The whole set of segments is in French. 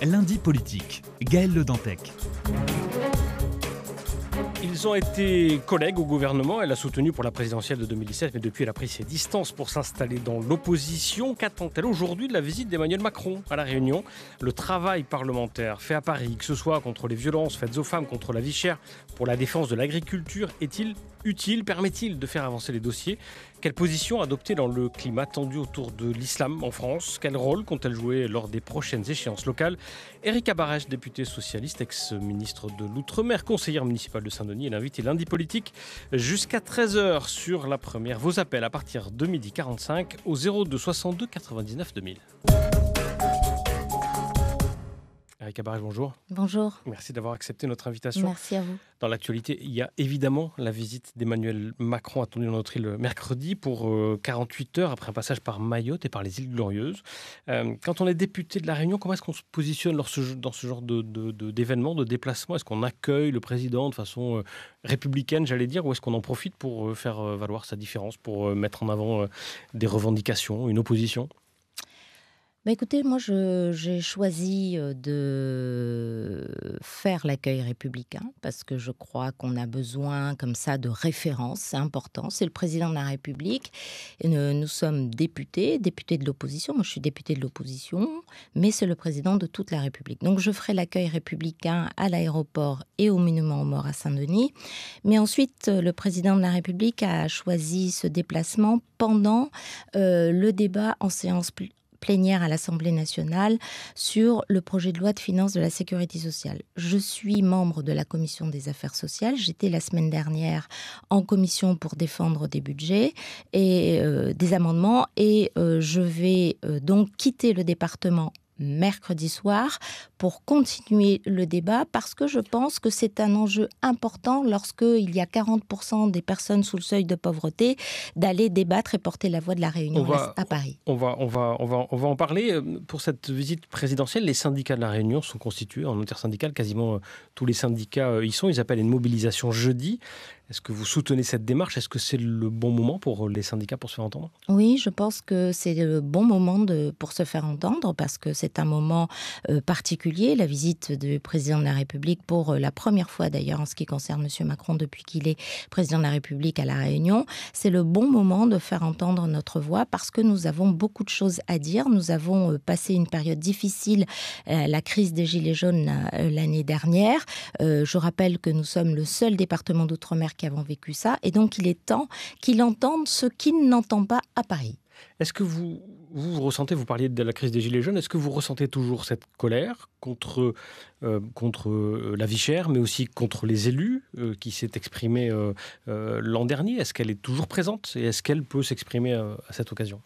Lundi politique, Gaël Le Dantec. Ils ont été collègues au gouvernement. Elle l'a soutenu pour la présidentielle de 2017, mais depuis elle a pris ses distances pour s'installer dans l'opposition. Qu'attend-elle aujourd'hui de la visite d'Emmanuel Macron à La Réunion? Le travail parlementaire fait à Paris, que ce soit contre les violences faites aux femmes, contre la vie chère, pour la défense de l'agriculture, est-il utile? Permet-il de faire avancer les dossiers? Quelle position adopter dans le climat tendu autour de l'islam en France? Quel rôle compte-t-elle jouer lors des prochaines échéances locales? Erika Barèche, députée socialiste, ex-ministre de l'Outre-mer, conseillère municipale de Saint-Denis, est l'invitée lundi politique jusqu'à 13h sur la première. Vos appels à partir de 12h45 au 02 62 99 2000. Erika Barèche, bonjour. Bonjour. Merci d'avoir accepté notre invitation. Merci à vous. Dans l'actualité, il y a évidemment la visite d'Emmanuel Macron attendue dans notre île mercredi pour 48 heures après un passage par Mayotte et par les îles Glorieuses. Quand on est député de La Réunion, comment est-ce qu'on se positionne dans ce genre d'événements, de déplacements? Est-ce qu'on accueille le président de façon républicaine, j'allais dire, ou est-ce qu'on en profite pour faire valoir sa différence, pour mettre en avant des revendications, une opposition? Écoutez, moi j'ai choisi de faire l'accueil républicain parce que je crois qu'on a besoin comme ça de références, c'est important. C'est le président de la République et nous sommes députés de l'opposition. Moi je suis députée de l'opposition, mais c'est le président de toute la République. Donc je ferai l'accueil républicain à l'aéroport et au monument aux morts à Saint-Denis. Mais ensuite, le président de la République a choisi ce déplacement pendant le débat en séance plénière à l'Assemblée nationale sur le projet de loi de finances de la sécurité sociale. Je suis membre de la commission des affaires sociales. J'étais la semaine dernière en commission pour défendre des budgets et des amendements et je vais donc quitter le département mercredi soir pour continuer le débat parce que je pense que c'est un enjeu important lorsqu'il y a 40% des personnes sous le seuil de pauvreté d'aller débattre et porter la voix de la Réunion à Paris. On va en parler. Pour cette visite présidentielle, les syndicats de la Réunion sont constitués en intersyndicale. Quasiment tous les syndicats y sont. Ils appellent une mobilisation jeudi. Est-ce que vous soutenez cette démarche? Est-ce que c'est le bon moment pour les syndicats pour se faire entendre? Oui, je pense que c'est le bon moment pour se faire entendre parce que c'est un moment particulier. La visite du président de la République pour la première fois d'ailleurs en ce qui concerne M. Macron depuis qu'il est président de la République à La Réunion. C'est le bon moment de faire entendre notre voix parce que nous avons beaucoup de choses à dire. Nous avons passé une période difficile, la crise des Gilets jaunes l'année dernière. Je rappelle que nous sommes le seul département d'outre-mer qui avons vécu ça, et donc il est temps qu'il entende ce qu'il n'entend pas à Paris. Est-ce que vous ressentez, vous parliez de la crise des Gilets jaunes, est-ce que vous ressentez toujours cette colère contre la vie chère, mais aussi contre les élus qui s'est exprimée l'an dernier? Est-ce qu'elle est toujours présente et est-ce qu'elle peut s'exprimer à cette occasion?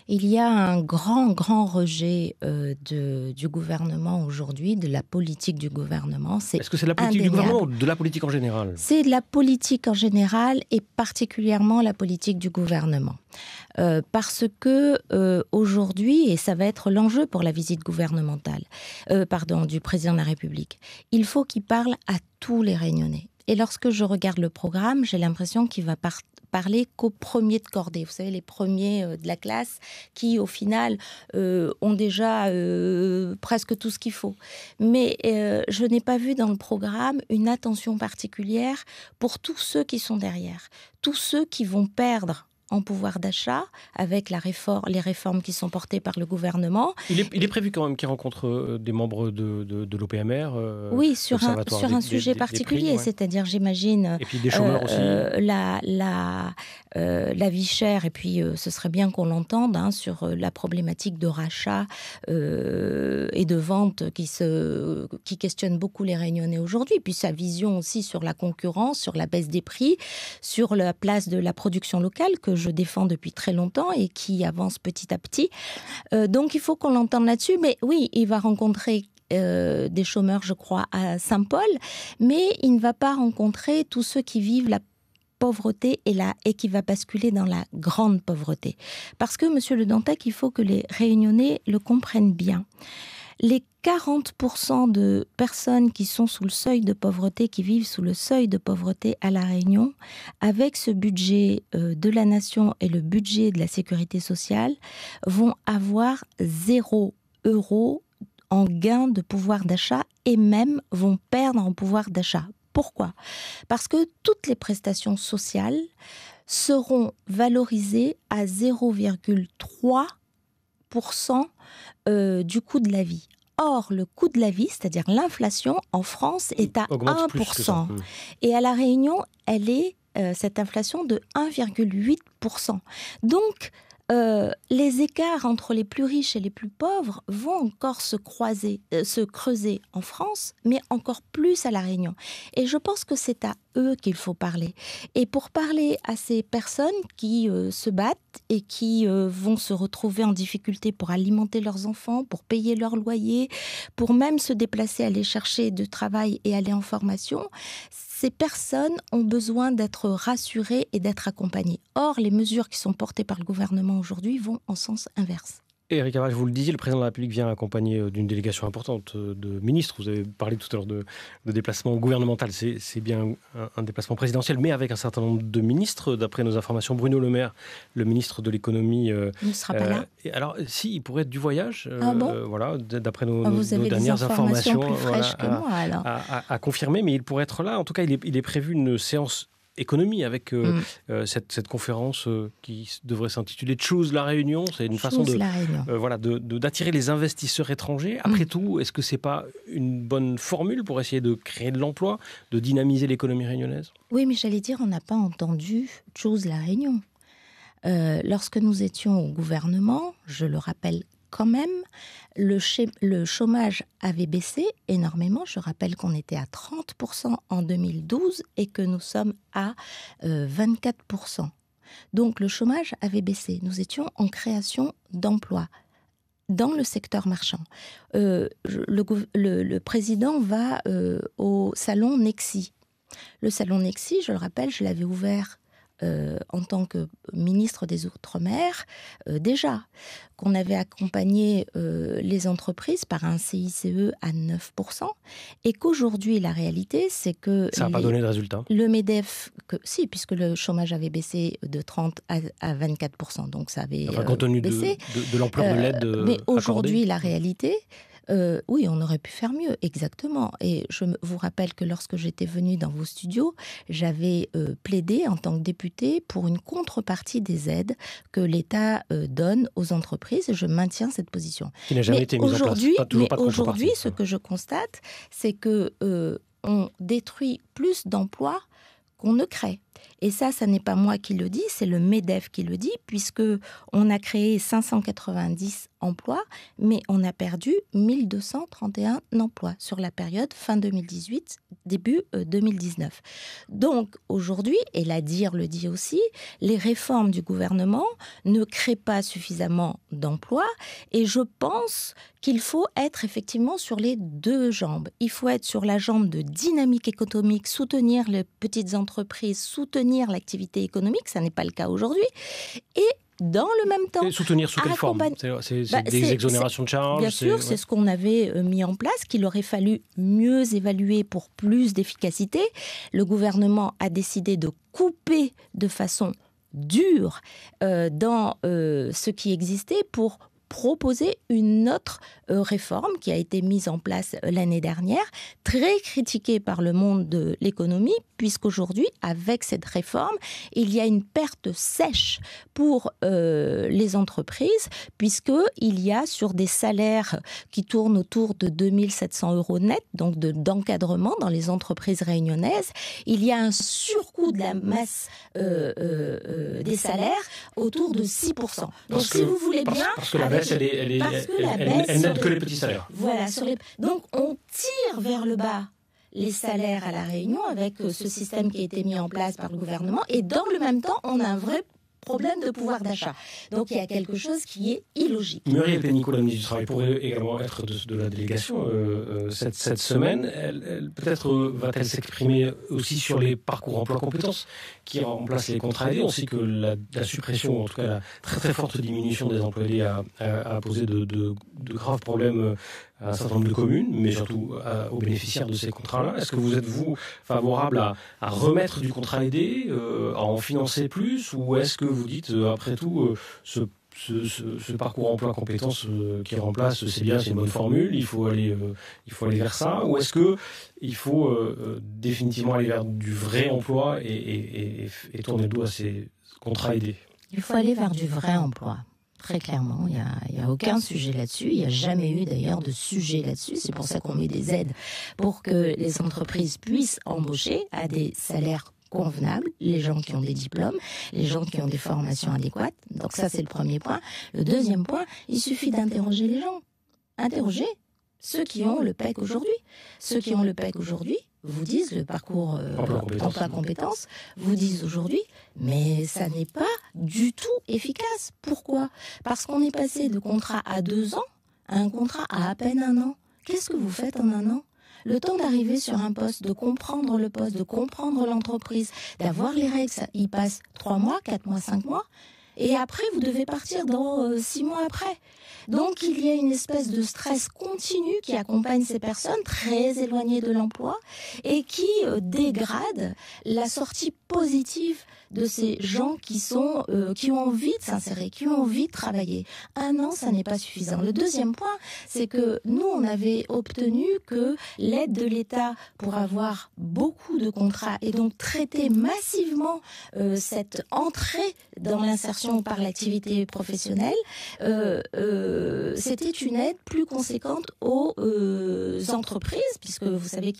Il y a un grand rejet du gouvernement aujourd'hui, de la politique du gouvernement. Est-ce que c'est de la politique du gouvernement ou de la politique en général? C'est de la politique en général et particulièrement la politique du gouvernement. Parce que aujourd'hui, et ça va être l'enjeu pour la visite gouvernementale, du président de la République, il faut qu'il parle à tous les Réunionnais. Et lorsque je regarde le programme, j'ai l'impression qu'il va parler qu'aux premiers de cordée. Vous savez, les premiers de la classe qui, au final, ont déjà presque tout ce qu'il faut. Mais je n'ai pas vu dans le programme une attention particulière pour tous ceux qui sont derrière. Tous ceux qui vont perdre en pouvoir d'achat avec les réformes qui sont portées par le gouvernement. Il est prévu quand même qu'il rencontre des membres de l'OPMR. Oui, sur un sujet particulier, prix, ouais. C'est-à-dire, j'imagine, et puis des chômeurs aussi. La vie chère, et puis ce serait bien qu'on l'entende sur la problématique de rachat et de vente qui questionne beaucoup les Réunionnais aujourd'hui, puis sa vision aussi sur la concurrence, sur la baisse des prix, sur la place de la production locale que je défends depuis très longtemps et qui avance petit à petit. Donc il faut qu'on l'entende là-dessus. Mais oui, il va rencontrer des chômeurs, je crois, à Saint-Paul, mais il ne va pas rencontrer tous ceux qui vivent la pauvreté et qui va basculer dans la grande pauvreté. Parce que, Monsieur Le Dantec, il faut que les Réunionnais le comprennent bien. Les 40% de personnes qui sont sous le seuil de pauvreté, qui vivent sous le seuil de pauvreté à La Réunion, avec ce budget de la nation et le budget de la sécurité sociale, vont avoir 0 € en gain de pouvoir d'achat et même vont perdre en pouvoir d'achat. Pourquoi ? Parce que toutes les prestations sociales seront valorisées à 0,3% du coût de la vie. Or, le coût de la vie, c'est-à-dire l'inflation, en France, est à 1%. Et à La Réunion, elle est, cette inflation, de 1,8%. Donc, les écarts entre les plus riches et les plus pauvres vont encore se creuser en France, mais encore plus à La Réunion. Et je pense que c'est à eux qu'il faut parler. Et pour parler à ces personnes qui se battent et qui vont se retrouver en difficulté pour alimenter leurs enfants, pour payer leur loyer, pour même se déplacer, aller chercher du travail et aller en formation, ces personnes ont besoin d'être rassurées et d'être accompagnées. Or, les mesures qui sont portées par le gouvernement aujourd'hui vont en sens inverse. Éric Aval, vous le disiez, le président de la République vient accompagné d'une délégation importante de ministres. Vous avez parlé tout à l'heure de déplacement gouvernemental. C'est bien un déplacement présidentiel, mais avec un certain nombre de ministres. D'après nos informations, Bruno Le Maire, le ministre de l'économie... Il ne sera pas là. Alors, si, il pourrait être du voyage. Voilà, d'après nos dernières informations. Plus fraîches que moi, alors. À confirmer, mais il pourrait être là. En tout cas, il est prévu une séance économie avec cette conférence qui devrait s'intituler Choose la Réunion. C'est une façon d'attirer les investisseurs étrangers. Après tout, est-ce que c'est pas une bonne formule pour essayer de créer de l'emploi, de dynamiser l'économie réunionnaise ? Oui, mais j'allais dire, on n'a pas entendu Choose la Réunion. Lorsque nous étions au gouvernement, je le rappelle quand même, le chômage avait baissé énormément. Je rappelle qu'on était à 30% en 2012 et que nous sommes à 24%. Donc le chômage avait baissé. Nous étions en création d'emplois dans le secteur marchand. Le président va au salon Nexi. Le salon Nexi, je le rappelle, je l'avais ouvert en tant que ministre des Outre-mer, déjà, qu'on avait accompagné les entreprises par un CICE à 9%, et qu'aujourd'hui, la réalité, c'est que... Ça n'a pas donné de résultat. Le MEDEF, si, puisque le chômage avait baissé de 30% à 24%, donc ça avait compte tenu baissé. de l'ampleur de l'aide mais aujourd'hui, accordée. la réalité... oui, on aurait pu faire mieux, exactement. Et je vous rappelle que lorsque j'étais venue dans vos studios, j'avais plaidé en tant que députée pour une contrepartie des aides que l'État donne aux entreprises. Et je maintiens cette position. Qui n'a jamais été mise en place. Aujourd'hui, ce que je constate, c'est que on détruit plus d'emplois qu'on ne crée. Et ça n'est pas moi qui le dis, c'est le MEDEF qui le dit, puisque on a créé 590 emplois, mais on a perdu 1231 emplois sur la période fin 2018, début 2019. Donc aujourd'hui, et l'ADIR le dit aussi, les réformes du gouvernement ne créent pas suffisamment d'emplois, et je pense qu'il faut être effectivement sur les deux jambes. Il faut être sur la jambe de dynamique économique, soutenir les petites entreprises, soutenir l'activité économique, ça n'est pas le cas aujourd'hui, et dans le même temps... Et soutenir sous quelle forme ? C'est des exonérations de charges ? Bien sûr, c'est ce qu'on avait mis en place, qu'il aurait fallu mieux évaluer pour plus d'efficacité. Le gouvernement a décidé de couper de façon dure dans ce qui existait pour proposer une autre réforme qui a été mise en place l'année dernière, très critiquée par le monde de l'économie, puisqu'aujourd'hui, avec cette réforme, il y a une perte sèche pour les entreprises, puisqu'il y a sur des salaires qui tournent autour de 2 700 € net, donc d'encadrement dans les entreprises réunionnaises, il y a un surcoût de la masse des salaires autour de 6%. Donc si vous voulez bien... Parce que la baisse, elle n'aide que les petits salaires. Voilà, donc on tire vers le bas les salaires à La Réunion avec ce système qui a été mis en place par le gouvernement, et dans le même temps, on a un vrai problème de pouvoir d'achat. Donc il y a quelque chose qui est illogique. Muriel Pénicaud, la ministre du Travail, pourrait également être de la délégation cette semaine. Elle peut-être va-t-elle s'exprimer aussi sur les parcours emploi-compétences qui remplacent les contrats aidés. On sait que la suppression, en tout cas la très très forte diminution des emplois aidés a posé de graves problèmes à un certain nombre de communes, mais surtout aux bénéficiaires de ces contrats-là. Est-ce que vous êtes, vous, favorable à remettre du contrat aidé, à en financer plus, ou est-ce que vous dites, après tout, ce ce parcours emploi-compétences qui remplace, c'est bien, c'est une bonne formule, il faut aller vers ça, ou est-ce que il faut définitivement aller vers du vrai emploi et tourner le dos à ces contrats aidés? Il faut aller vers du vrai emploi. Très clairement, il y a aucun sujet là-dessus. Il n'y a jamais eu d'ailleurs de sujet là-dessus. C'est pour ça qu'on met des aides pour que les entreprises puissent embaucher à des salaires convenables, les gens qui ont des diplômes, les gens qui ont des formations adéquates. Donc ça, c'est le premier point. Le deuxième point, il suffit d'interroger les gens. Interroger ceux qui ont le PEC aujourd'hui. Ceux qui ont le PEC aujourd'hui vous disent, le parcours emploi-compétences, vous disent aujourd'hui, mais ça n'est pas du tout efficace. Pourquoi ? Parce qu'on est passé de contrat à 2 ans à un contrat à peine 1 an. Qu'est-ce que vous faites en 1 an ? Le temps d'arriver sur un poste, de comprendre le poste, de comprendre l'entreprise, d'avoir les règles, ça, il passe 3 mois, 4 mois, 5 mois. Et après, vous devez partir dans 6 mois après. Donc, il y a une espèce de stress continu qui accompagne ces personnes très éloignées de l'emploi et qui dégrade la sortie positive de ces gens qui ont envie de s'insérer, qui ont envie de travailler. 1 an, ça n'est pas suffisant. Le deuxième point, c'est que nous, on avait obtenu que l'aide de l'État pour avoir beaucoup de contrats et donc traiter massivement cette entrée dans l'insertion par l'activité professionnelle, c'était une aide plus conséquente aux entreprises, puisque vous savez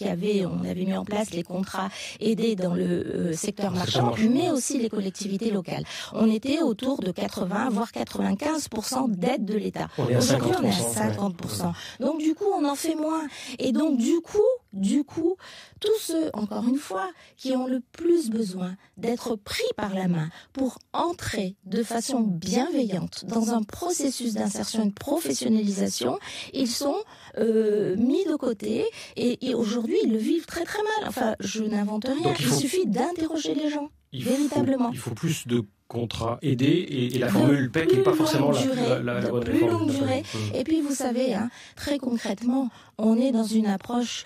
on avait mis en place les contrats aidés dans le secteur marchand, mais aussi les collectivités locales. On était autour de 80, voire 95% d'aide de l'État. Aujourd'hui, on est à 50%. Ouais. Donc, du coup, on en fait moins. Et donc, du coup, tous ceux, encore une fois, qui ont le plus besoin d'être pris par la main pour entrer de façon bienveillante dans un processus d'insertion et de professionnalisation, ils sont mis de côté et aujourd'hui, ils le vivent très très mal. Enfin, je n'invente rien. Donc, il suffit d'interroger les gens, véritablement. Il faut plus de contrats aidés et la formule PEC n'est pas forcément la bonne plus longue durée. Et puis, vous savez, très concrètement, on est dans une approche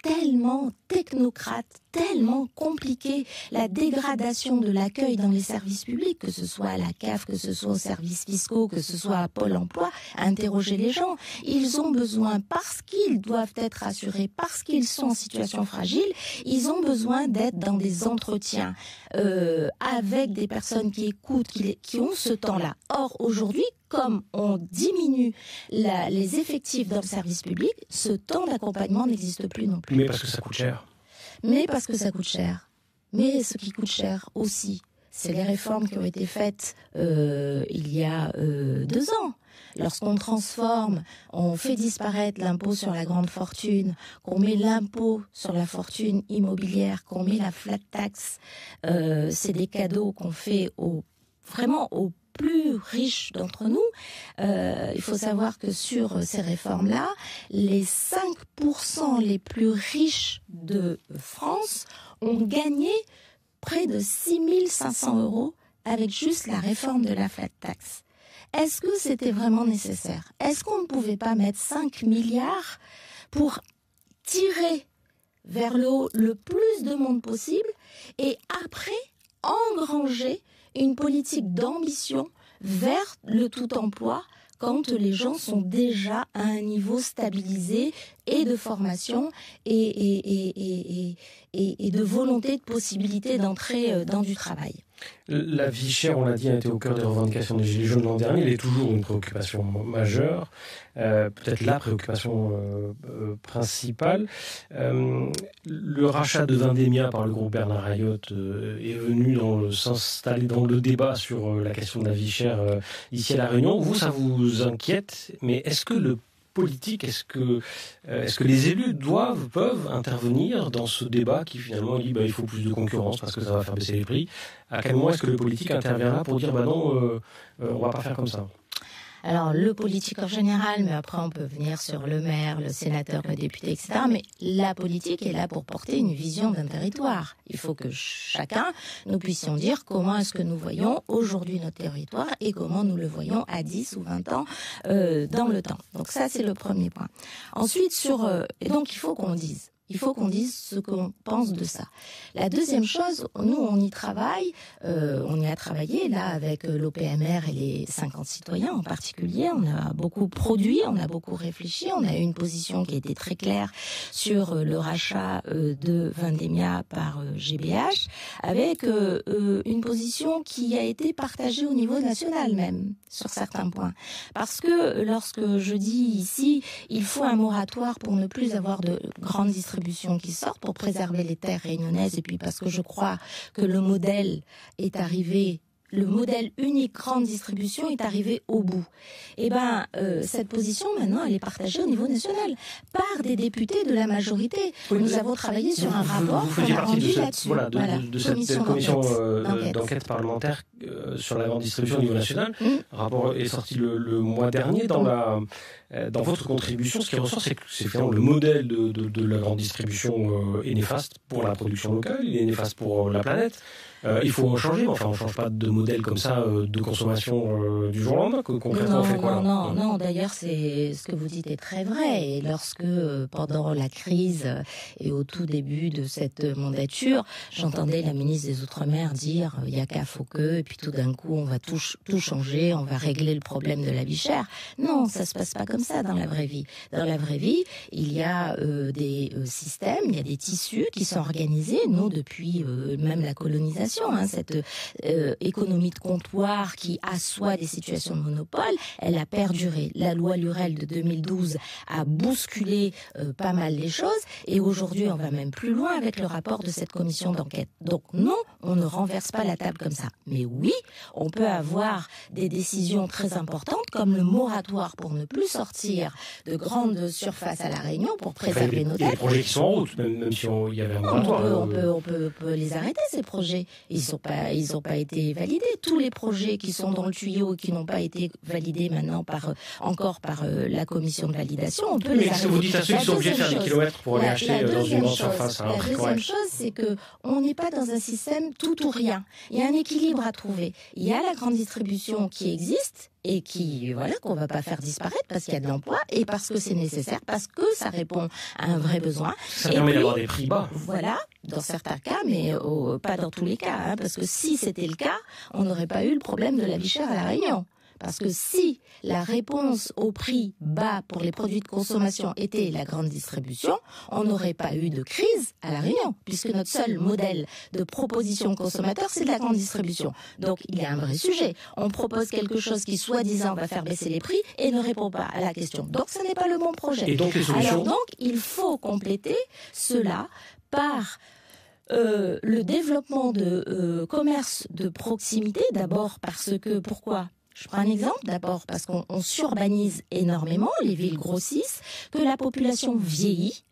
tellement technocrate, tellement compliquée. La dégradation de l'accueil dans les services publics, que ce soit à la CAF, que ce soit aux services fiscaux, que ce soit à Pôle emploi, interroger les gens. Ils ont besoin, parce qu'ils doivent être assurés, parce qu'ils sont en situation fragile, ils ont besoin d'être dans des entretiens avec des personnes qui écoutent, qui ont ce temps-là. Or, aujourd'hui, comme on diminue les effectifs dans le service public, ce temps d'accompagnement n'existe plus non plus. Mais parce que ça coûte cher. Mais parce que ça coûte cher. Mais ce qui coûte cher aussi, c'est les réformes qui ont été faites il y a 2 ans. Lorsqu'on transforme, on fait disparaître l'impôt sur la grande fortune, qu'on met l'impôt sur la fortune immobilière, qu'on met la flat tax, c'est des cadeaux qu'on fait vraiment aux plus riches d'entre nous. Il faut savoir que sur ces réformes-là, les 5% les plus riches de France ont gagné près de 6 500 € avec juste la réforme de la flat tax. Est-ce que c'était vraiment nécessaire ? Est-ce qu'on ne pouvait pas mettre 5 milliards pour tirer vers le haut le plus de monde possible et après engranger une politique d'ambition vers le tout emploi quand les gens sont déjà à un niveau stabilisé et de formation et de volonté, de possibilité d'entrer dans du travail. La vie chère, on l'a dit, a été au cœur des revendications des Gilets jaunes l'an dernier. Elle est toujours une préoccupation majeure, peut-être la préoccupation principale. Le rachat de Vendémia par le groupe Bernard Ayotte est venu s'installer dans le débat sur la question de la vie chère ici à La Réunion. Vous, ça vous inquiète, mais est-ce que le politique, est-ce que les élus peuvent intervenir dans ce débat qui finalement dit il faut plus de concurrence parce que ça va faire baisser les prix? À quel moment est-ce que le politique intervient là pour dire non, on va pas faire comme ça? Alors, le politique en général, mais après on peut venir sur le maire, le sénateur, le député, etc. Mais la politique est là pour porter une vision d'un territoire. Il faut que chacun, nous puissions dire comment est-ce que nous voyons aujourd'hui notre territoire et comment nous le voyons à 10 ou 20 ans dans le temps. Donc ça, c'est le premier point. Ensuite, et donc il faut qu'on dise, Il faut qu'on dise ce qu'on pense de ça. La deuxième chose, nous, on y travaille, on y a travaillé, là, avec l'OPMR et les 50 citoyens en particulier. On a beaucoup produit, on a beaucoup réfléchi, on a eu une position qui était très claire sur le rachat de Vendémia par GBH, avec une position qui a été partagée au niveau national même, sur certains points. Parce que lorsque je dis ici, il faut un moratoire pour ne plus avoir de grandes distributions qui sortent, pour préserver les terres réunionnaises, et puis parce que je crois que le modèle est arrivé, le modèle unique grande distribution est arrivé au bout. Eh ben, cette position, maintenant, elle est partagée au niveau national par des députés de la majorité. Oui, nous avons travaillé sur un rapport vous faisiez qu'on a partie rendu là-dessus. de cette commission d'enquête parlementaire sur la grande distribution au niveau national. Le rapport est sorti le mois dernier. Dans votre contribution, ce qui ressort, c'est que finalement le modèle de la grande distribution est néfaste pour la production locale, il est néfaste pour la planète. Il faut en changer. Enfin, on ne change pas de modèle comme ça de consommation du jour au lendemain. Concrètement, on fait quoi là ? Non. D'ailleurs, c'est ce que vous dites est très vrai. Et lorsque, pendant la crise et au tout début de cette mandature, j'entendais la ministre des Outre-mer dire il y a qu'à faut que, et puis tout d'un coup, on va tout changer, on va régler le problème de la vie chère. Non, ça se passe pas comme ça dans la vraie vie. Dans la vraie vie, il y a des systèmes, il y a des tissus qui sont organisés. Nous, depuis même la colonisation, cette économie de comptoir qui assoit des situations de monopole, elle a perduré. La loi Lurel de 2012 a bousculé pas mal les choses, et aujourd'hui on va même plus loin avec le rapport de cette commission d'enquête. Donc non, on ne renverse pas la table comme ça. Mais oui, on peut avoir des décisions très importantes comme le moratoire pour ne plus sortir de grandes surfaces à La Réunion pour préserver nos terres. Il y a des projets qui sont en route, même si il y avait un moratoire. On peut les arrêter, ces projets. Ils n'ont pas été validés. Tous les projets qui sont dans le tuyau et qui n'ont pas été validés maintenant encore par la commission de validation, on peut les arrêter. Vous dites à ceux qui sont obligés de faire des kilomètres pour aller acheter dans une grande surface. La deuxième chose, c'est que on n'est pas dans un système tout ou rien. Il y a un équilibre à trouver. Il y a la grande distribution qui existe et qu'on va pas faire disparaître parce qu'il y a de l'emploi et parce que c'est nécessaire, parce que ça répond à un vrai besoin. Ça permet d'avoir des prix bas. Voilà, dans certains cas, mais pas dans tous les cas, parce que si c'était le cas, on n'aurait pas eu le problème de la vie chère à La Réunion. Parce que si la réponse au prix bas pour les produits de consommation était la grande distribution, on n'aurait pas eu de crise à La Réunion, puisque notre seul modèle de proposition consommateur, c'est de la grande distribution. Donc il y a un vrai sujet. On propose quelque chose qui, soi-disant, va faire baisser les prix et ne répond pas à la question. Donc ce n'est pas le bon projet. Et donc les solutions ? Alors donc, il faut compléter cela par le développement de commerce de proximité, d'abord parce que, pourquoi ? Je prends un exemple, d'abord parce qu'on surbanise énormément, les villes grossissent, que la population vieillit,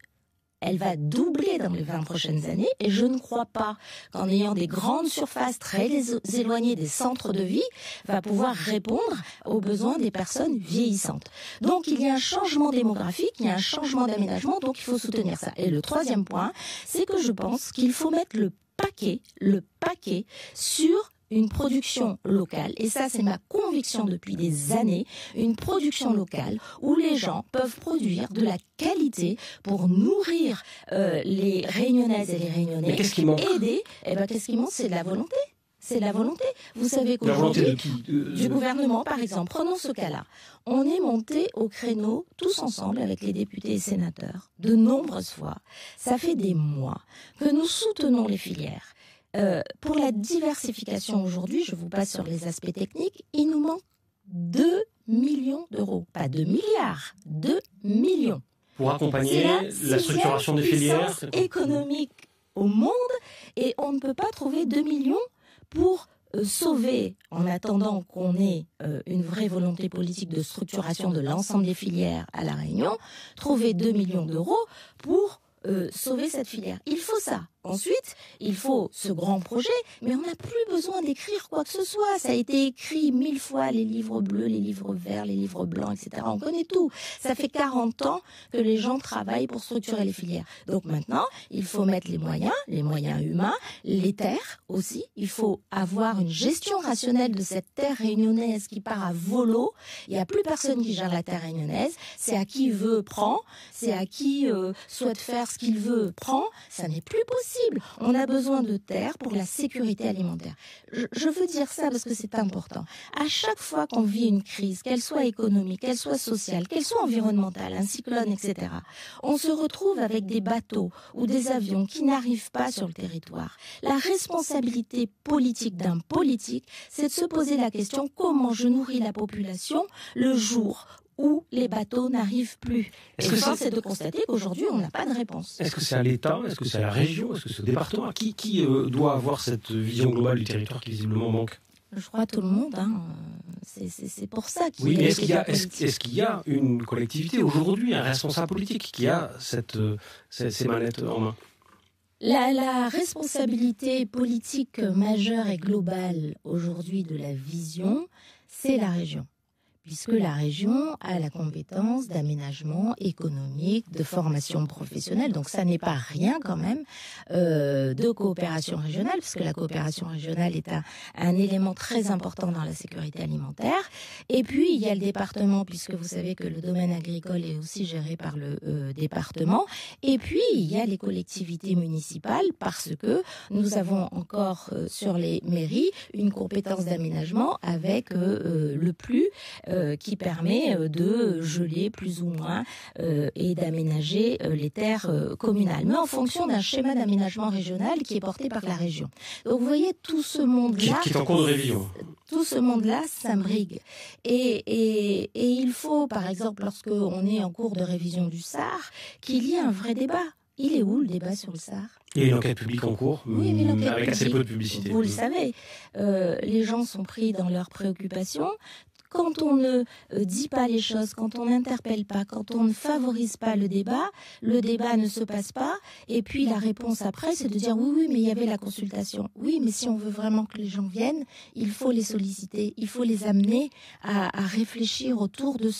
elle va doubler dans les 20 prochaines années, et je ne crois pas qu'en ayant des grandes surfaces très éloignées des centres de vie, va pouvoir répondre aux besoins des personnes vieillissantes. Donc il y a un changement démographique, il y a un changement d'aménagement, donc il faut soutenir ça. Et le troisième point, c'est que je pense qu'il faut mettre le paquet sur une production locale, et ça c'est ma conviction depuis des années, une production locale où les gens peuvent produire de la qualité pour nourrir les Réunionnaises et les Réunionnais. Mais qu'est-ce qui manque ? Aider, qu'est-ce qui manque ? C'est de la volonté. C'est la volonté. Vous savez qu'aujourd'hui, la volonté de qui ? Du gouvernement, par exemple, prenons ce cas-là. On est monté au créneau, tous ensemble, avec les députés et sénateurs, de nombreuses fois. Ça fait des mois que nous soutenons les filières. Pour la diversification aujourd'hui, je vous passe sur les aspects techniques, il nous manque 2 millions d'euros. Pas 2 milliards, 2 millions. Pour accompagner la structuration des filières économique au monde, et on ne peut pas trouver 2 millions pour sauver, en attendant qu'on ait une vraie volonté politique de structuration de l'ensemble des filières à La Réunion, trouver 2 millions d'euros pour sauver cette filière. Il faut ça. Ensuite, il faut ce grand projet, mais on n'a plus besoin d'écrire quoi que ce soit. Ça a été écrit 1000 fois, les livres bleus, les livres verts, les livres blancs, etc. On connaît tout. Ça fait 40 ans que les gens travaillent pour structurer les filières. Donc maintenant, il faut mettre les moyens humains, les terres aussi. Il faut avoir une gestion rationnelle de cette terre réunionnaise qui part à volo. Il n'y a plus personne qui gère la terre réunionnaise. C'est à qui veut, prend. C'est à qui souhaite faire ce qu'il veut, prend. Ça n'est plus possible. On a besoin de terre pour la sécurité alimentaire. Je veux dire ça parce que c'est important. À chaque fois qu'on vit une crise, qu'elle soit économique, qu'elle soit sociale, qu'elle soit environnementale, un cyclone, etc., on se retrouve avec des bateaux ou des avions qui n'arrivent pas sur le territoire. La responsabilité politique d'un politique, c'est de se poser la question comment je nourris la population le jour où les bateaux n'arrivent plus. Et force est de constater qu'aujourd'hui, on n'a pas de réponse. Est-ce que c'est à l'État? Est-ce que c'est à la région? Est-ce que c'est au département? Qui doit avoir cette vision globale du territoire qui visiblement manque? Je crois tout le monde. C'est pour ça qu'il y a... Oui, mais est-ce qu'il y a une collectivité aujourd'hui, un responsable politique qui a ces manettes en main? La responsabilité politique majeure et globale aujourd'hui de la vision, c'est la région. Puisque la région a la compétence d'aménagement économique, de formation professionnelle. Donc ça n'est pas rien quand même de coopération régionale, puisque la coopération régionale est un élément très important dans la sécurité alimentaire. Et puis il y a le département, puisque vous savez que le domaine agricole est aussi géré par le département. Et puis il y a les collectivités municipales, parce que nous avons encore sur les mairies une compétence d'aménagement avec le PLU, qui permet de geler plus ou moins et d'aménager les terres communales, mais en fonction d'un schéma d'aménagement régional qui est porté par la région. Donc vous voyez, tout ce monde-là... Qui est en cours de révision. Tout ce monde-là s'imbrigue. Et il faut, par exemple, lorsqu'on est en cours de révision du SAR, qu'il y ait un vrai débat. Il est où le débat sur le SAR? Il y a une enquête publique en cours, oui, mais avec assez peu de publicité. Vous le savez, les gens sont pris dans leurs préoccupations. Quand on ne dit pas les choses, quand on n'interpelle pas, quand on ne favorise pas le débat ne se passe pas. Et puis la réponse après, c'est de dire oui, mais il y avait la consultation. Oui, mais si on veut vraiment que les gens viennent, il faut les solliciter, il faut les amener à réfléchir autour de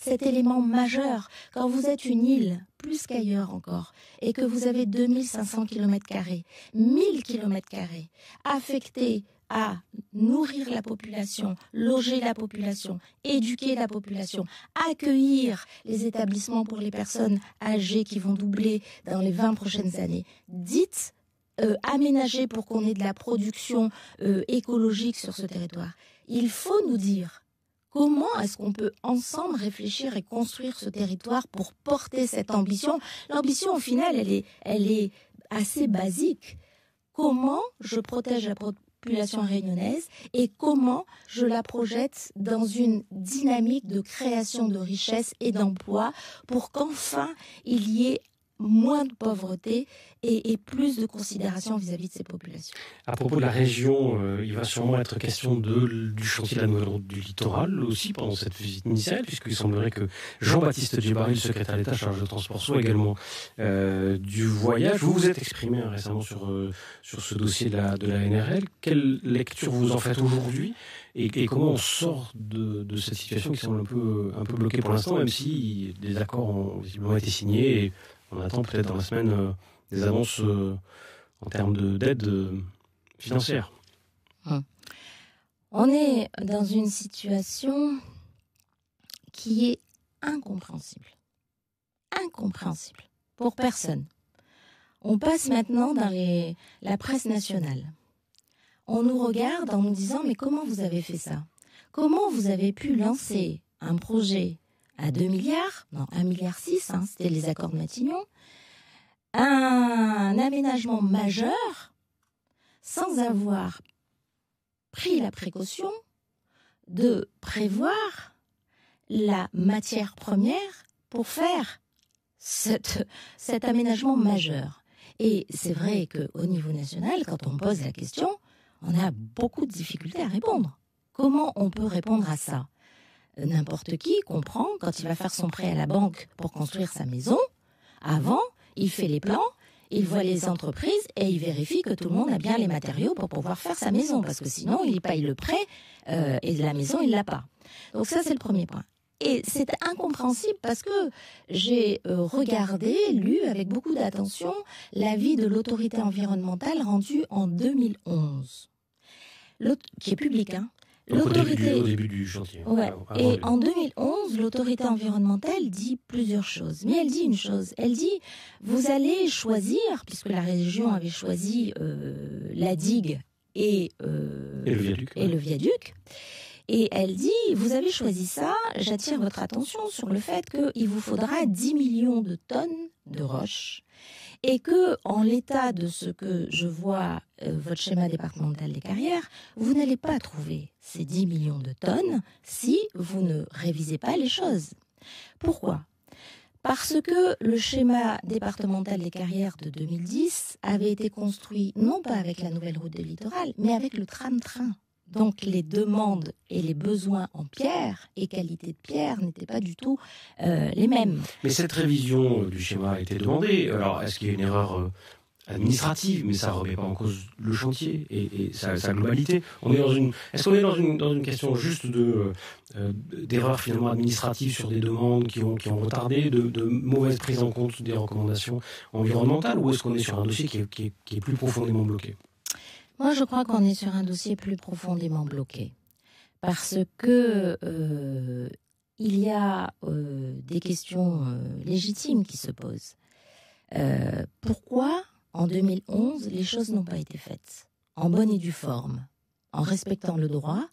cet élément majeur. Quand vous êtes une île, plus qu'ailleurs encore, et que vous avez 2500 km², 1000 km², affectés à nourrir la population, loger la population, éduquer la population, accueillir les établissements pour les personnes âgées qui vont doubler dans les 20 prochaines années. Dites aménager pour qu'on ait de la production écologique sur ce territoire. Il faut nous dire comment est-ce qu'on peut ensemble réfléchir et construire ce territoire pour porter cette ambition. L'ambition, au final, elle est assez basique. Comment je protège la population réunionnaise et comment je la projette dans une dynamique de création de richesses et d'emplois pour qu'enfin il y ait moins de pauvreté et plus de considération vis-à-vis de ces populations. À propos de la région, il va sûrement être question du chantier de la nouvelle route du littoral aussi pendant cette visite initiale, puisqu'il semblerait que Jean-Baptiste Djebbari, le secrétaire d'État chargé de transport, soit également du voyage. Vous vous êtes exprimé récemment sur ce dossier de la NRL. Quelle lecture vous en faites aujourd'hui et comment on sort de cette situation qui semble un peu bloquée pour l'instant, même si des accords ont visiblement été signés et on attend peut-être dans la semaine des annonces en termes d'aide financière. On est dans une situation qui est incompréhensible. Incompréhensible pour personne. On passe maintenant dans la presse nationale. On nous regarde en nous disant « Mais comment vous avez fait ça? Comment vous avez pu lancer un projet à 2 milliards, non, 1,6 milliard, c'était les accords de Matignon, un aménagement majeur sans avoir pris la précaution de prévoir la matière première pour faire cet aménagement majeur. Et c'est vrai qu'au niveau national, quand on pose la question, on a beaucoup de difficultés à répondre. Comment on peut répondre à ça? N'importe qui comprend, quand il va faire son prêt à la banque pour construire sa maison, avant, il fait les plans il voit les entreprises et il vérifie que tout le monde a bien les matériaux pour pouvoir faire sa maison, parce que sinon, il paye le prêt et la maison, il l'a pas. Donc ça, c'est le premier point. Et c'est incompréhensible parce que j'ai regardé, lu avec beaucoup d'attention l'avis de l'autorité environnementale rendu en 2011, qui est public, hein. Donc au début du chantier. Ouais. Et en 2011, l'autorité environnementale dit plusieurs choses. Mais elle dit une chose. Elle dit, vous allez choisir, puisque la région avait choisi la digue et le viaduc. Et elle dit, vous avez choisi ça, j'attire votre attention sur le fait qu'il vous faudra 10 millions de tonnes de roches. Et que, en l'état de ce que je vois, votre schéma départemental des carrières, vous n'allez pas trouver ces 10 millions de tonnes si vous ne révisez pas les choses. Pourquoi ? Parce que le schéma départemental des carrières de 2010 avait été construit non pas avec la nouvelle route des littorales, mais avec le tram-train. Donc les demandes et les besoins en pierre et qualité de pierre n'étaient pas du tout les mêmes. Mais cette révision du schéma a été demandée. Alors est-ce qu'il y a une erreur administrative, mais ça ne remet pas en cause le chantier et sa globalité. Est-ce qu'on est dans une question juste d'erreurs finalement administratives sur des demandes qui ont retardé, de mauvaise prise en compte des recommandations environnementales, ou est-ce qu'on est sur un dossier qui est plus profondément bloqué ? Moi, je crois qu'on est sur un dossier plus profondément bloqué. Parce que il y a des questions légitimes qui se posent. Pourquoi, en 2011, les choses n'ont pas été faites en bonne et due forme, en respectant le droit,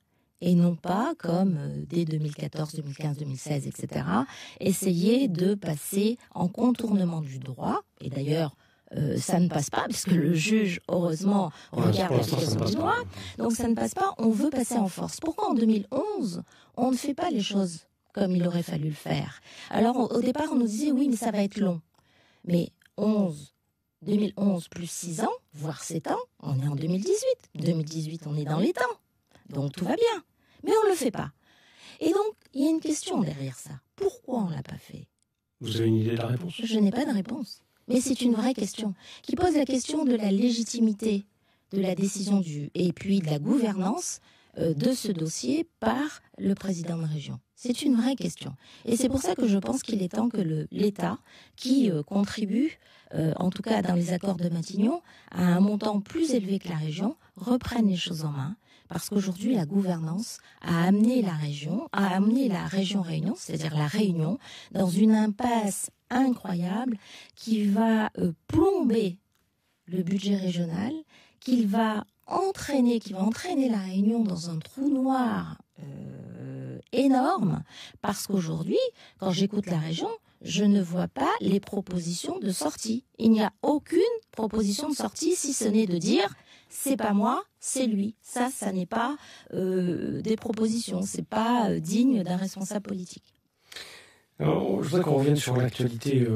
et non pas comme dès 2014, 2015, 2016, etc., essayer de passer en contournement du droit, et d'ailleurs, ça ne passe pas, puisque le juge, heureusement, regarde l'application du droit. Donc ça ne passe pas, on veut passer en force. Pourquoi en 2011, on ne fait pas les choses comme il aurait fallu le faire ? Alors au départ, on nous disait, oui, mais ça va être long. Mais 2011 plus 6 ans, voire 7 ans, on est en 2018. 2018, on est dans les temps. Donc tout va bien. Mais on ne le fait pas. Et donc, il y a une question derrière ça. Pourquoi on ne l'a pas fait ? Vous avez une idée de la réponse ? Je n'ai pas de réponse. Mais c'est une vraie question, qui pose la question de la légitimité de la décision et puis de la gouvernance de ce dossier par le président de région. C'est une vraie question. Et c'est pour ça que je pense qu'il est temps que l'État, qui contribue, en tout cas dans les accords de Matignon, à un montant plus élevé que la région, reprenne les choses en main. Parce qu'aujourd'hui, la gouvernance a amené la région Réunion, c'est-à-dire la Réunion, dans une impasse incroyable qui va plomber le budget régional, qui va entraîner la Réunion dans un trou noir énorme, parce qu'aujourd'hui, quand j'écoute la région, je ne vois pas les propositions de sortie. Il n'y a aucune proposition de sortie, si ce n'est de dire « c'est pas moi, c'est lui ». Ça n'est pas des propositions, c'est pas digne d'un responsable politique. Alors, je voudrais qu'on revienne sur l'actualité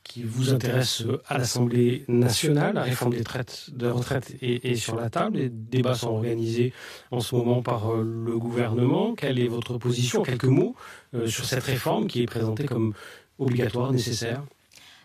qui vous intéresse à l'Assemblée nationale. La réforme des retraites est sur la table. Les débats sont organisés en ce moment par le gouvernement. Quelle est votre position, quelques mots, sur cette réforme qui est présentée comme obligatoire, nécessaire ?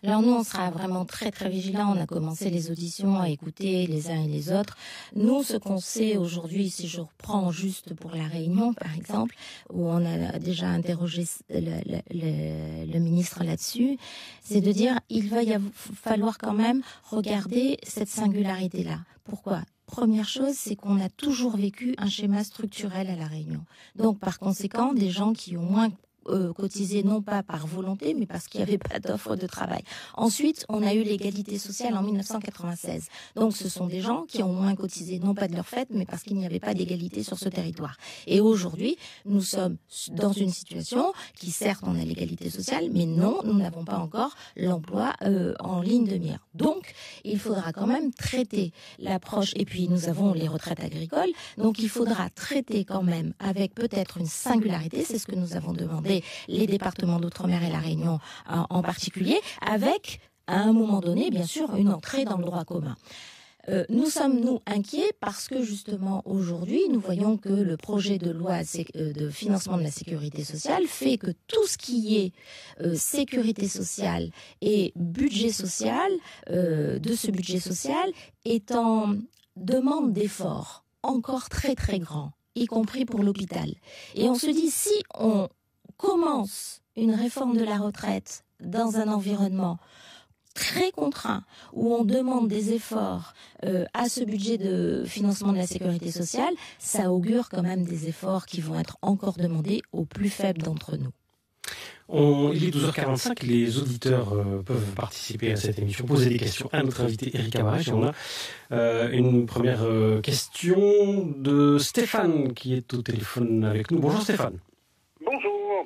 Alors nous, on sera vraiment très très vigilants. On a commencé les auditions à écouter les uns et les autres. Nous, ce qu'on sait aujourd'hui, si je reprends juste pour la Réunion, par exemple, où on a déjà interrogé le ministre là-dessus, c'est de dire il va falloir quand même regarder cette singularité-là. Pourquoi ? Première chose, c'est qu'on a toujours vécu un schéma structurel à la Réunion. Donc, par conséquent, des gens qui ont moins cotisé non pas par volonté, mais parce qu'il n'y avait pas d'offre de travail. Ensuite, on a eu l'égalité sociale en 1996. Donc, ce sont des gens qui ont moins cotisé, non pas de leur fait, mais parce qu'il n'y avait pas d'égalité sur ce territoire. Et aujourd'hui, nous sommes dans une situation qui, certes, on a l'égalité sociale, mais non, nous n'avons pas encore l'emploi en ligne de mire. Donc, il faudra quand même traiter l'approche, et puis nous avons les retraites agricoles, donc il faudra traiter quand même avec peut-être une singularité, c'est ce que nous avons demandé les départements d'outre-mer et la Réunion en particulier, avec, à un moment donné, bien sûr, une entrée dans le droit commun. Nous sommes, nous, inquiets parce que, justement, aujourd'hui, nous voyons que le projet de loi de financement de la sécurité sociale fait que tout ce qui est sécurité sociale et budget social, de ce budget social, est en demande d'efforts encore très, très grands, y compris pour l'hôpital. Et on se dit, si on commence une réforme de la retraite dans un environnement très contraint, où on demande des efforts à ce budget de financement de la sécurité sociale, ça augure quand même des efforts qui vont être encore demandés aux plus faibles d'entre nous. Il est 12h45, les auditeurs peuvent participer à cette émission, poser des questions à notre invité Éric Cabarèche. On a une première question de Stéphane qui est au téléphone avec nous. Bonjour Stéphane.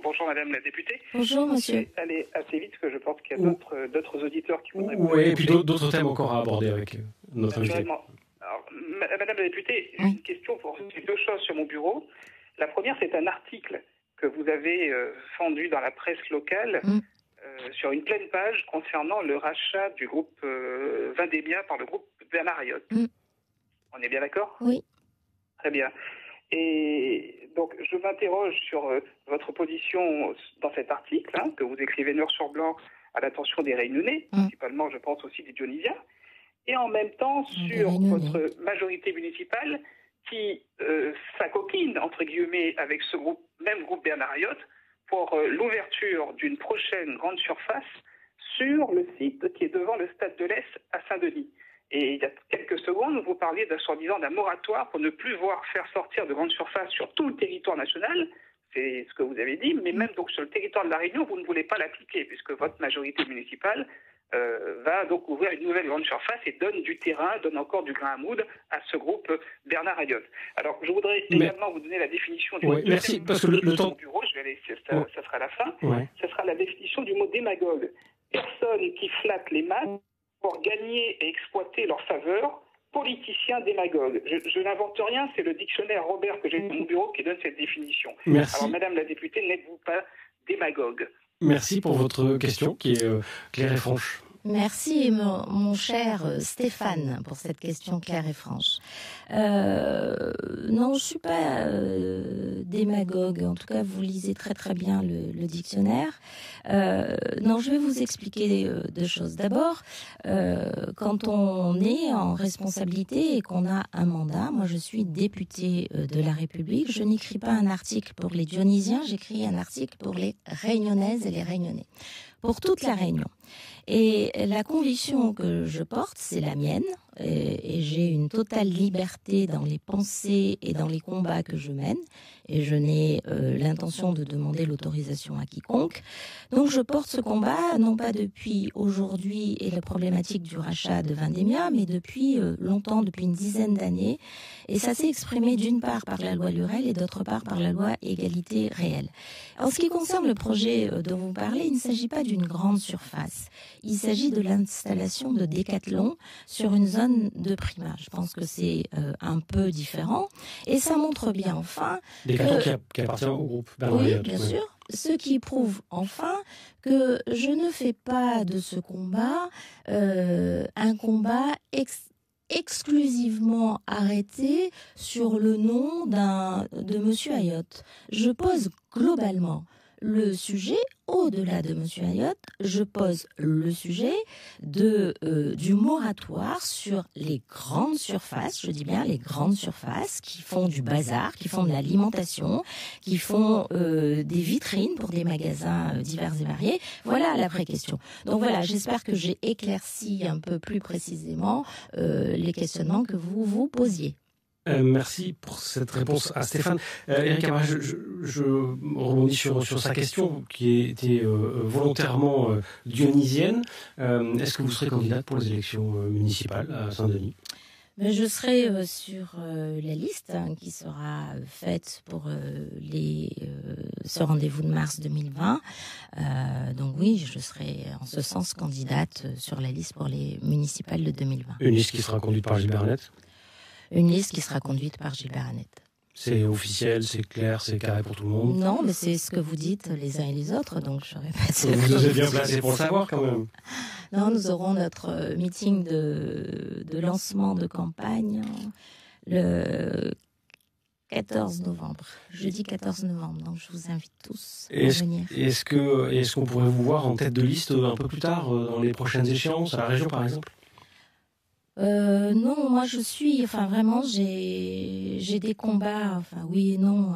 Bonjour Madame la députée. Bonjour Monsieur. Je vais aller assez vite parce que je pense qu'il y a d'autres auditeurs qui voudraient... Oui, et puis d'autres thèmes encore à aborder avec notre invité. Alors, Madame la députée, j'ai une question pour deux choses sur mon bureau. La première, c'est un article que vous avez fendu dans la presse locale sur une pleine page concernant le rachat du groupe Vendémia par le groupe Bernard Ayotte. On est bien d'accord ? Oui. Très bien. Et donc, je m'interroge sur votre position dans cet article que vous écrivez noir sur blanc à l'attention des Réunionnais, principalement, je pense aussi des Dionysiens, et en même temps sur votre majorité municipale qui s'acoquine, entre guillemets, avec ce même groupe Bernard Ayotte pour l'ouverture d'une prochaine grande surface sur le site qui est devant le Stade de l'Est à Saint-Denis. Et il y a quelques secondes, vous parliez soi-disant d'un moratoire pour ne plus voir faire sortir de grandes surfaces sur tout le territoire national. C'est ce que vous avez dit, mais même donc sur le territoire de la Réunion, vous ne voulez pas l'appliquer puisque votre majorité municipale va donc ouvrir une nouvelle grande surface et donne du terrain, donne encore du grain à moudre à ce groupe Bernard Ayotte. Alors, je voudrais également vous donner la définition du mot... Merci, parce que le temps... bureau, je vais aller, ça sera la fin. Ça sera la définition du mot démagogue. Personne qui flatte les masses pour gagner et exploiter leur faveur, politicien démagogue. Je n'invente rien, c'est le dictionnaire Robert que j'ai dans mon bureau qui donne cette définition. Merci. Alors, Madame la députée, n'êtes-vous pas démagogue ? Merci pour votre question qui est claire et franche. Merci, mon cher Stéphane, pour cette question claire et franche. Non, je suis pas démagogue. En tout cas, vous lisez très très bien le dictionnaire. Non, je vais vous expliquer deux choses. D'abord, quand on est en responsabilité et qu'on a un mandat, moi je suis députée de la République, je n'écris pas un article pour les Dionysiens, j'écris un article pour les Réunionnaises et les Réunionnais, pour toute la Réunion. Et la conviction que je porte, c'est la mienne, et j'ai une totale liberté dans les pensées et dans les combats que je mène, et je n'ai l'intention de demander l'autorisation à quiconque. Donc je porte ce combat, non pas depuis aujourd'hui et la problématique du rachat de Vendémia, mais depuis longtemps, depuis une dizaine d'années, et ça s'est exprimé d'une part par la loi Lurel et d'autre part par la loi Égalité réelle. En ce qui concerne le projet dont vous parlez, il ne s'agit pas d'une grande surface. Il s'agit de l'installation de Decathlon sur une zone de Prima. Je pense que c'est un peu différent. Et ça montre bien enfin... Decathlon qui appartient au groupe Bernard Ayotte. Oui, bien sûr. Ce qui prouve enfin que je ne fais pas de ce combat un combat exclusivement arrêté sur le nom de Monsieur Ayotte. Je pose globalement le sujet, au-delà de M. Ayotte, je pose le sujet du moratoire sur les grandes surfaces, je dis bien les grandes surfaces, qui font du bazar, qui font de l'alimentation, qui font des vitrines pour des magasins divers et variés. Voilà la vraie question. Donc voilà, j'espère que j'ai éclairci un peu plus précisément les questionnements que vous vous posiez. Merci pour cette réponse à Stéphane. Éric Cabarèche, je rebondis sur sa question qui était volontairement dionysienne. Est-ce que vous serez candidate pour les élections municipales à Saint-Denis ? Je serai sur la liste qui sera faite pour ce rendez-vous de mars 2020. Donc oui, je serai en ce sens candidate sur la liste pour les municipales de 2020. Une liste qui sera conduite par Gilbert Annette ? Une liste qui sera conduite par Gilbert Annette. C'est officiel, c'est clair, c'est carré pour tout le monde ? Non, mais c'est ce que vous dites les uns et les autres, donc je répète. Vous êtes bien placé pour le savoir quand même. Non, nous aurons notre meeting de lancement de campagne le 14 novembre, jeudi 14 novembre. Donc, je vous invite tous à venir. Est-ce qu'on pourrait vous voir en tête de liste un peu plus tard, dans les prochaines échéances, à la région par exemple ? Non, moi vraiment, j'ai des combats, oui et non,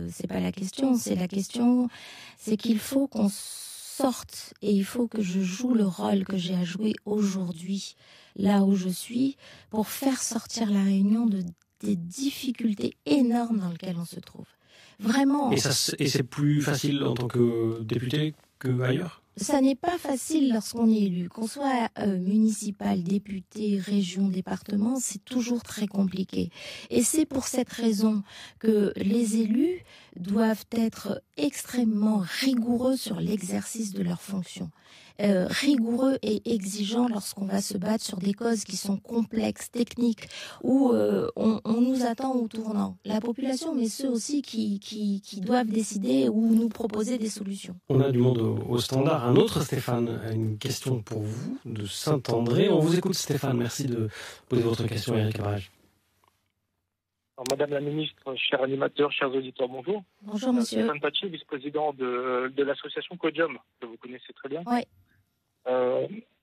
c'est pas la question, c'est qu'il faut qu'on sorte et il faut que je joue le rôle que j'ai à jouer aujourd'hui, là où je suis, pour faire sortir la Réunion des difficultés énormes dans lesquelles on se trouve. Vraiment. Et c'est plus facile en tant que député qu'ailleurs ? Ça n'est pas facile lorsqu'on est élu. Qu'on soit municipal, député, région, département, c'est toujours très compliqué. Et c'est pour cette raison que les élus doivent être extrêmement rigoureux sur l'exercice de leurs fonctions. Rigoureux et exigeants lorsqu'on va se battre sur des causes qui sont complexes, techniques, où on nous attend au tournant. La population, mais ceux aussi qui doivent décider ou nous proposer des solutions. On a du monde au standard. Un autre Stéphane a une question pour vous, de Saint-André. On vous écoute Stéphane, merci de poser votre question à Éric Abrage. Madame la ministre, chers animateurs, chers auditeurs, bonjour. Bonjour monsieur. Stéphane Pachi, vice-président de l'association Codium, que vous connaissez très bien. Oui.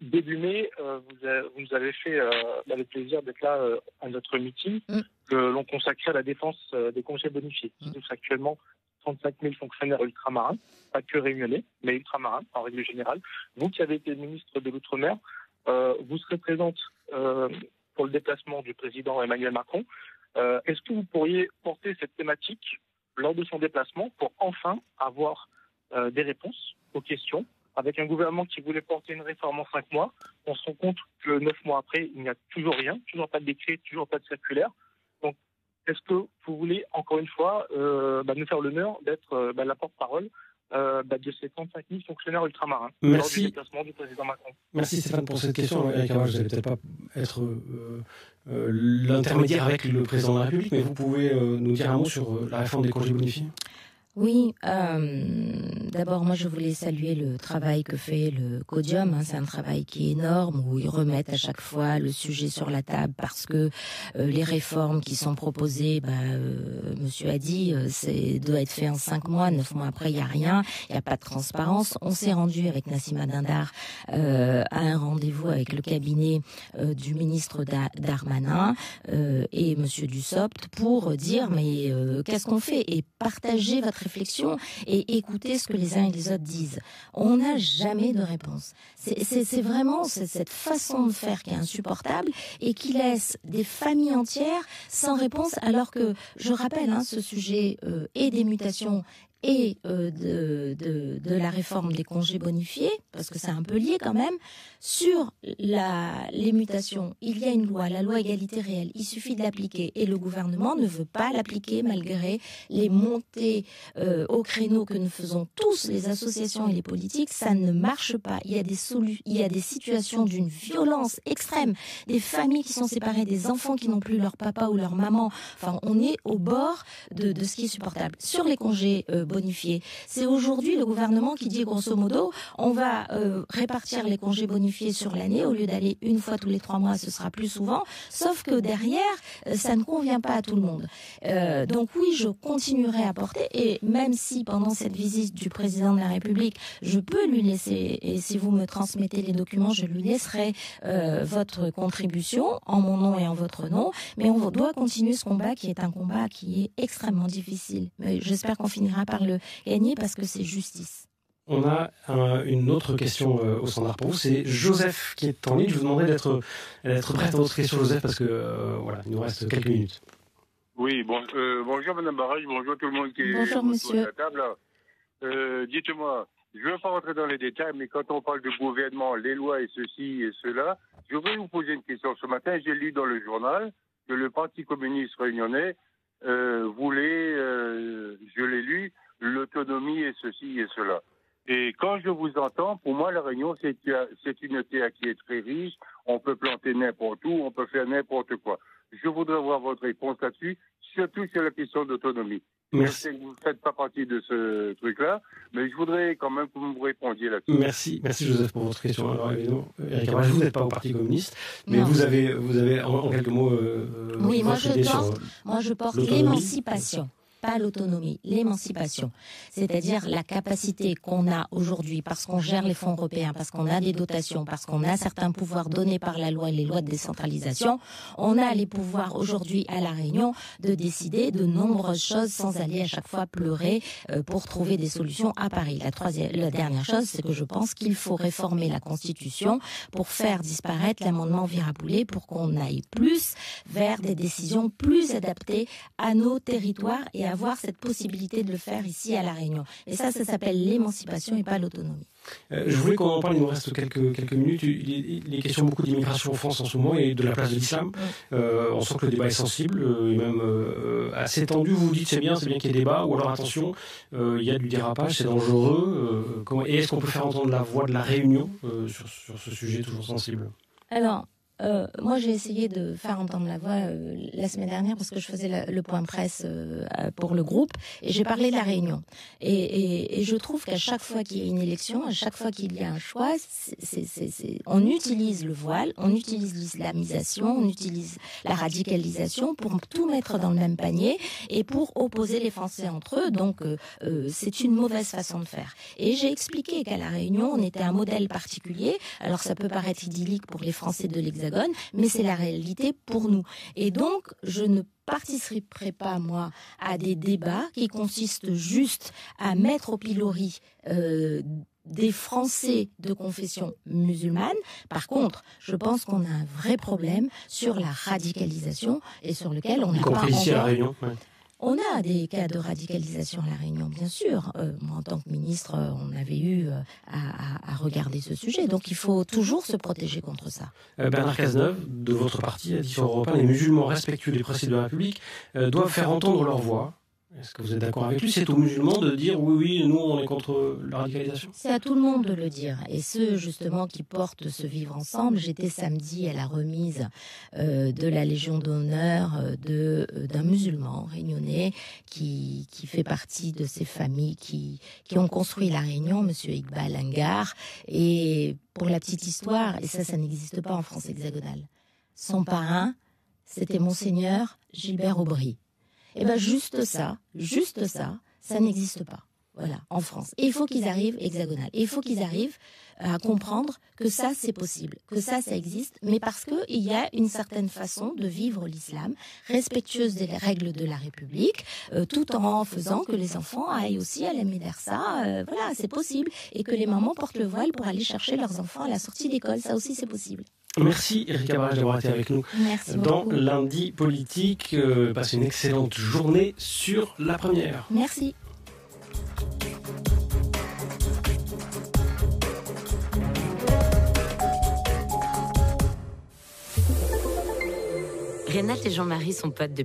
Début mai, vous nous avez fait le plaisir d'être là à notre meeting que l'on consacrait à la défense des congés bonifiés. Qui touche actuellement 35 000 fonctionnaires ultramarins, pas que réunionnais, mais ultramarins en règle générale. Vous qui avez été ministre de l'Outre-mer, vous serez présente pour le déplacement du président Emmanuel Macron. Est-ce que vous pourriez porter cette thématique lors de son déplacement pour enfin avoir des réponses aux questions? Avec un gouvernement qui voulait porter une réforme en 5 mois, on se rend compte que 9 mois après, il n'y a toujours rien, toujours pas de décret, toujours pas de circulaire. Donc, est-ce que vous voulez, encore une fois, nous faire l'honneur d'être la porte-parole de ces 35 000 fonctionnaires ultramarins lors du déplacement du président Macron? Merci Stéphane pour cette question. Éric Abrage, vous n'allez peut-être pas être l'intermédiaire avec le président de la République, mais vous pouvez nous dire un mot sur la réforme des congés bonifiés? Oui, d'abord moi je voulais saluer le travail que fait le Codium, c'est un travail qui est énorme où ils remettent à chaque fois le sujet sur la table parce que les réformes qui sont proposées, monsieur a dit, doit être fait en 5 mois, 9 mois après il n'y a rien, il n'y a pas de transparence. On s'est rendu avec Nassima Dindar à un rendez-vous avec le cabinet du ministre Darmanin et monsieur Dussopt pour dire mais qu'est-ce qu'on fait et partager votre réflexion et écouter ce que les uns et les autres disent. On n'a jamais de réponse. C'est vraiment cette façon de faire qui est insupportable et qui laisse des familles entières sans réponse alors que, je rappelle, ce sujet et des mutations et de la réforme des congés bonifiés, parce que c'est un peu lié quand même, sur les mutations. Il y a une loi, la loi égalité réelle. Il suffit de l'appliquer. Et le gouvernement ne veut pas l'appliquer malgré les montées au créneau que nous faisons tous, les associations et les politiques. Ça ne marche pas. Il y a des situations d'une violence extrême. Des familles qui sont séparées, des enfants qui n'ont plus leur papa ou leur maman. Enfin, on est au bord de ce qui est supportable. Sur les congés bonifiés. C'est aujourd'hui le gouvernement qui dit grosso modo on va répartir les congés bonifiés sur l'année au lieu d'aller une fois tous les 3 mois, ce sera plus souvent, sauf que derrière ça ne convient pas à tout le monde. Donc oui, je continuerai à porter et même si pendant cette visite du président de la République, je peux lui laisser, et si vous me transmettez les documents, je lui laisserai votre contribution en mon nom et en votre nom, mais on doit continuer ce combat qui est un combat qui est extrêmement difficile. Mais j'espère qu'on finira par le gagner parce que c'est justice. On a une autre question au standard pour vous. C'est Joseph qui est en ligne. Je vous demanderai d'être prête à votre question, Joseph, parce que il nous reste quelques minutes. Oui, bonjour Madame Barrage, bonjour tout le monde qui est autour de la table. Dites-moi, je ne veux pas rentrer dans les détails, mais quand on parle de gouvernement, les lois et ceci et cela, je voudrais vous poser une question. Ce matin, j'ai lu dans le journal que le Parti communiste réunionnais voulait, je l'ai lu, l'autonomie et ceci et cela. Et quand je vous entends, pour moi, la Réunion, c'est une terre qui est très riche. On peut planter n'importe où, on peut faire n'importe quoi. Je voudrais avoir votre réponse là-dessus, surtout sur la question d'autonomie. Merci. Je sais que vous ne faites pas partie de ce truc-là, mais je voudrais quand même que vous me répondiez là-dessus. Merci Joseph pour votre question. Alors évidemment, Éric Cabral, vous n'êtes pas au Parti communiste, mais vous avez en quelques mots oui, moi je porte l'autonomie. L'émancipation. Pas l'autonomie, l'émancipation. C'est-à-dire la capacité qu'on a aujourd'hui, parce qu'on gère les fonds européens, parce qu'on a des dotations, parce qu'on a certains pouvoirs donnés par la loi et les lois de décentralisation, on a les pouvoirs aujourd'hui à La Réunion de décider de nombreuses choses sans aller à chaque fois pleurer pour trouver des solutions à Paris. La dernière chose, c'est que je pense qu'il faut réformer la Constitution pour faire disparaître l'amendement Virapoulet pour qu'on aille plus vers des décisions plus adaptées à nos territoires et avoir cette possibilité de le faire ici à La Réunion. Et ça s'appelle l'émancipation et pas l'autonomie. Je voulais qu'on en parle, il nous reste quelques minutes. Il est question beaucoup d'immigration en France en ce moment et de la place de l'islam. On sent que le débat est sensible et même assez tendu. Vous vous dites c'est bien qu'il y ait débat, ou alors attention, il y a du dérapage, c'est dangereux. Et est-ce qu'on peut faire entendre la voix de La Réunion sur ce sujet toujours sensible ? Alors, moi, j'ai essayé de faire entendre la voix la semaine dernière parce que je faisais le point presse pour le groupe et j'ai parlé de La Réunion. Et je trouve qu'à chaque fois qu'il y a une élection, à chaque fois qu'il y a un choix, on utilise le voile, on utilise l'islamisation, on utilise la radicalisation pour tout mettre dans le même panier et pour opposer les Français entre eux. Donc, c'est une mauvaise façon de faire. Et j'ai expliqué qu'à La Réunion, on était un modèle particulier. Alors, ça peut paraître idyllique pour les Français de l'Hexagone, mais c'est la réalité pour nous. Et donc, je ne participerai pas, moi, à des débats qui consistent juste à mettre au pilori des Français de confession musulmane. Par contre, je pense qu'on a un vrai problème sur la radicalisation et sur lequel on n'a pas encore... ici à La Réunion, ouais. On a des cas de radicalisation à La Réunion, bien sûr. Moi, en tant que ministre, on avait eu à regarder ce sujet. Donc, il faut toujours se protéger contre ça. Bernard Cazeneuve, de votre parti, a dit sur Europe 1, les musulmans respectueux des principes de la République doivent faire entendre leur voix. Est-ce que vous êtes d'accord avec lui ? C'est aux musulmans de dire oui, nous, on est contre la radicalisation ? C'est à tout le monde de le dire. Et ceux, justement, qui portent ce vivre ensemble. J'étais samedi à la remise de la Légion d'honneur d'un musulman réunionnais qui fait partie de ces familles qui ont construit La Réunion, monsieur Iqbal Angar. Et pour la petite histoire, et ça n'existe pas en France hexagonale, son parrain, c'était Monseigneur Gilbert Aubry. Et bien juste ça, ça n'existe pas. Voilà, en France. Et il faut qu'ils arrivent hexagonal. Et il faut qu'ils arrivent à comprendre que ça, c'est possible, que ça existe, mais parce qu'il y a une certaine façon de vivre l'islam, respectueuse des règles de la République, tout en faisant que les enfants aillent aussi à la médersa. Voilà, c'est possible. Et que les mamans portent le voile pour aller chercher leurs enfants à la sortie d'école. Ça aussi, c'est possible. Merci Éric Cabral d'avoir été avec nous dans Lundi Politique. Passez une excellente journée sur La Première. Merci. Renate et Jean-Marie sont potes depuis